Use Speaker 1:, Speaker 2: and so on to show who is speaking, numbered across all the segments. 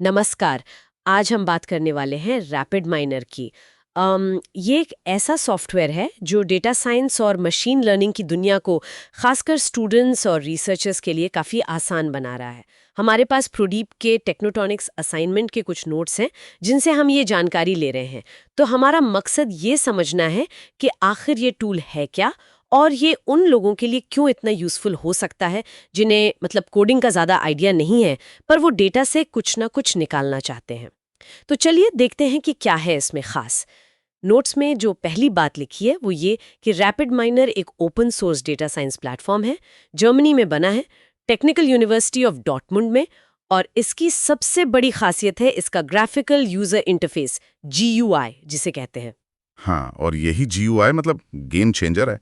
Speaker 1: नमस्कार। आज हम बात करने वाले हैं रैपिड माइनर की। ये एक ऐसा सॉफ्टवेयर है जो डेटा साइंस और मशीन लर्निंग की दुनिया को खासकर स्टूडेंट्स और रिसर्चर्स के लिए काफ़ी आसान बना रहा है। हमारे पास प्रोडीप के टेक्नोटॉनिक्स असाइनमेंट के कुछ नोट्स हैं जिनसे हम ये जानकारी ले रहे हैं। तो हमारा मकसद ये समझना है कि आखिर ये टूल है क्या और ये उन लोगों के लिए क्यों इतना यूज़फुल हो सकता है जिन्हें मतलब कोडिंग का ज़्यादा आइडिया नहीं है पर वो डेटा से कुछ ना कुछ निकालना चाहते हैं। तो चलिए देखते हैं कि क्या है इसमें खास। नोट्स में जो पहली बात लिखी है वो ये कि रैपिड माइनर एक open source data science platform है, जर्मनी में बना है, टेक्निकल यूनिवर्सिटी ऑफ डॉर्टमुंड में, और इसकी सबसे बड़ी खासियत है इसका ग्राफिकल यूजर इंटरफेस GUI जिसे कहते हैं।
Speaker 2: हाँ, और यही GUI मतलब गेम चेंजर है।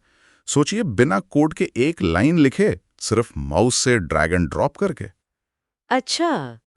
Speaker 2: सोचिए, बिना कोड के एक लाइन लिखे, सिर्फ माउस से ड्रैग एंड ड्रॉप करके
Speaker 1: अच्छा।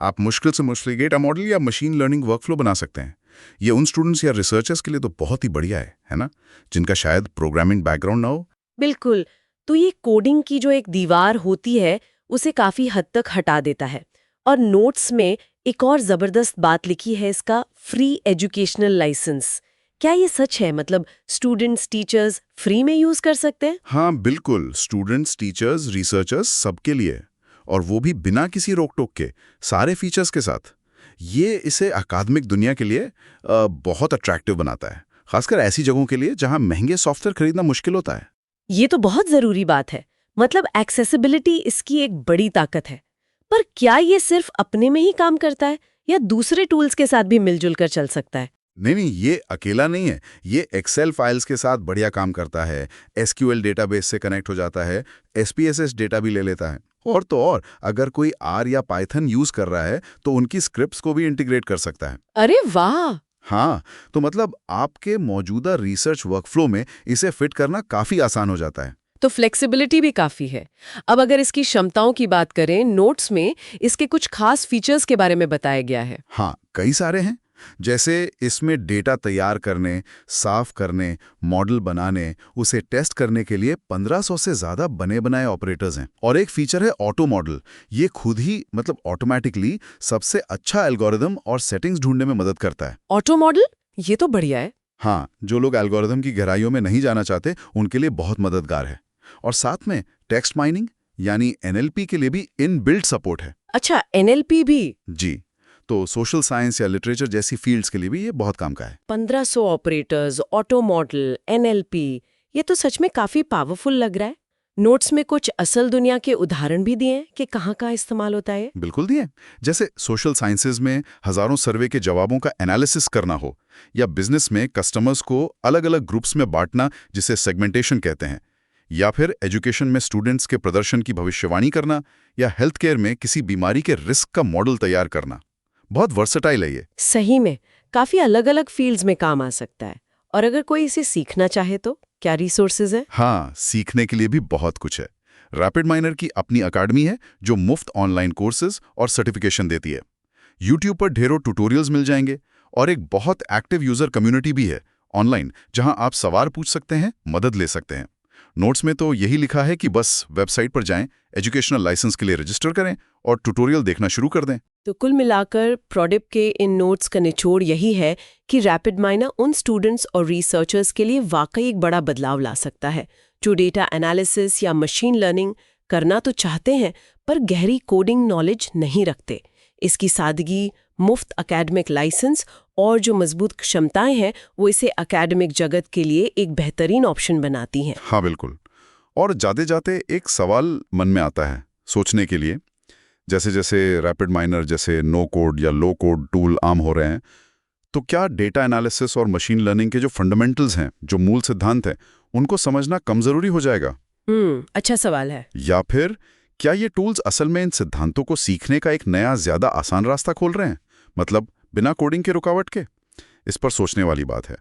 Speaker 2: आप मुश्किल से मुश्किल डेटा मॉडल या मशीन लर्निंग वर्कफ्लो बना सकते हैं। ये उन स्टूडेंट्स या रिसर्चर्स के लिए तो बहुत ही बढ़िया है ना? जिनका शायद प्रोग्रामिंग बैकग्राउंड ना हो।
Speaker 1: बिल्कुल। तो ये कोडिंग की जो एक दीवार होती है उसे काफी हद तक हटा देता है। और नोट्स में एक और जबरदस्त बात लिखी है, इसका फ्री एजुकेशनल लाइसेंस। क्या ये सच है? मतलब स्टूडेंट्स टीचर्स फ्री में यूज कर सकते हैं?
Speaker 2: हाँ बिल्कुल, स्टूडेंट्स, टीचर्स, रिसर्चर्स सबके लिए, और वो भी बिना किसी रोक टोक के, सारे फीचर्स के साथ। ये इसे अकादमिक दुनिया के लिए बहुत अट्रैक्टिव बनाता है, खासकर ऐसी जगहों के लिए जहां महंगे सॉफ्टवेयर खरीदना मुश्किल होता है।
Speaker 1: ये तो बहुत जरूरी बात है। मतलब एक्सेसिबिलिटी इसकी एक बड़ी ताकत है। पर क्या ये सिर्फ अपने में ही काम करता है या दूसरे टूल्स के साथ भी मिलजुल कर चल सकता है?
Speaker 2: नहीं नहीं, ये अकेला नहीं है। ये एक्सेल फाइल्स के साथ बढ़िया काम करता है, SQL डेटाबेस से कनेक्ट हो जाता है, SPSS डेटा भी ले लेता है। और तो और, अगर कोई R या पाइथन यूज कर रहा है तो उनकी स्क्रिप्ट्स को भी इंटीग्रेट कर सकता है।
Speaker 1: अरे वाह!
Speaker 2: हाँ, तो मतलब आपके मौजूदा रिसर्च वर्कफ्लो में इसे फिट करना काफी आसान हो जाता है।
Speaker 1: तो फ्लेक्सिबिलिटी भी काफी है। अब अगर इसकी क्षमताओं की बात करें, नोट्स में इसके कुछ खास फीचर्स के बारे में बताया गया है।
Speaker 2: हाँ, कई सारे हैं। जैसे इसमें डेटा तैयार करने, साफ करने, मॉडल बनाने, उसे टेस्ट करने के लिए 1500 से ज्यादा बने बनाए ऑपरेटर्स हैं। और एक फीचर है ऑटो मॉडल। ये खुद ही मतलब ऑटोमेटिकली सबसे अच्छा एल्गोरिदम और सेटिंग्स ढूंढने में मदद करता है।
Speaker 1: Auto model? ये तो बढ़िया है।
Speaker 2: हाँ, जो लोग एल्गोरिदम की गहराइयों में नहीं जाना चाहते उनके लिए बहुत मददगार है। और साथ में टेक्स्ट माइनिंग यानी NLP के लिए भी इनबिल्ट सपोर्ट है।
Speaker 1: अच्छा, NLP भी?
Speaker 2: जी, तो सोशल साइंस या लिटरेचर जैसी फील्ड्स के लिए भी ये बहुत काम का है।
Speaker 1: 1500 ऑपरेटर्स, ऑटो मॉडल, NLP, ये तो सच में काफी पावरफुल लग रहा है। नोट्स में कुछ असल दुनिया के उदाहरण भी दिए हैं कि कहाँ का इस्तेमाल होता है।
Speaker 2: बिल्कुल दिए। जैसे सोशल साइंसेज में हजारों सर्वे के जवाबों का एनालिसिस करना हो, या बिजनेस में कस्टमर्स को अलग अलग ग्रुप्स में बांटना जिसे सेगमेंटेशन कहते हैं, या फिर एजुकेशन में स्टूडेंट्स के प्रदर्शन की भविष्यवाणी करना, या हेल्थ केयर में किसी बीमारी के रिस्क का मॉडल तैयार करना। बहुत वर्सेटाइल है ये।
Speaker 1: सही में काफी अलग अलग फील्ड्स में काम आ सकता है। और अगर कोई इसे सीखना चाहे तो क्या रिसोर्सेज है?
Speaker 2: हाँ, सीखने के लिए भी बहुत कुछ है। रैपिड माइनर की अपनी अकाडमी है जो मुफ्त ऑनलाइन कोर्सेज और सर्टिफिकेशन देती है। यूट्यूब पर ढेरों ट्यूटोरियल्स मिल जाएंगे, और एक बहुत एक्टिव यूजर कम्युनिटी भी है ऑनलाइन, जहां आप सवाल पूछ सकते हैं, मदद ले सकते हैं। नोट्स में तो यही लिखा है कि बस वेबसाइट पर जाएं, एजुकेशनल लाइसेंस के लिए रजिस्टर करें और ट्यूटोरियल देखना शुरू कर दें।
Speaker 1: तो कुल मिलाकर प्रोडिप के इन नोट्स का निचोड़ यही है कि रैपिड माइनर उन स्टूडेंट्स और रिसर्चर्स के लिए वाकई एक बड़ा बदलाव ला सकता है जो डेटा एनालिसिस या मशीन लर्निंग करना तो चाहते हैं पर गहरी कोडिंग नॉलेज नहीं रखते। इसकी सादगी, मुफ्त एकेडमिक लाइसेंस और जो मजबूत क्षमताएं हैं वो इसे एकेडमिक जगत के लिए एक बेहतरीन ऑप्शन बनाती हैं।
Speaker 2: हाँ बिल्कुल। और जाते जाते एक सवाल मन में आता है सोचने के लिए। जैसे जैसे रैपिड माइनर जैसे नो कोड या लो कोड टूल आम हो रहे हैं, तो क्या डेटा एनालिसिस और मशीन लर्निंग के जो फंडामेंटल्स हैं, जो मूल सिद्धांत हैं, उनको समझना कम जरूरी हो जाएगा?
Speaker 1: अच्छा सवाल है।
Speaker 2: या फिर क्या ये टूल्स असल में इन सिद्धांतों को सीखने का एक नया, ज्यादा आसान रास्ता खोल रहे हैं, मतलब बिना कोडिंग के रुकावट के? इस पर सोचने वाली बात है।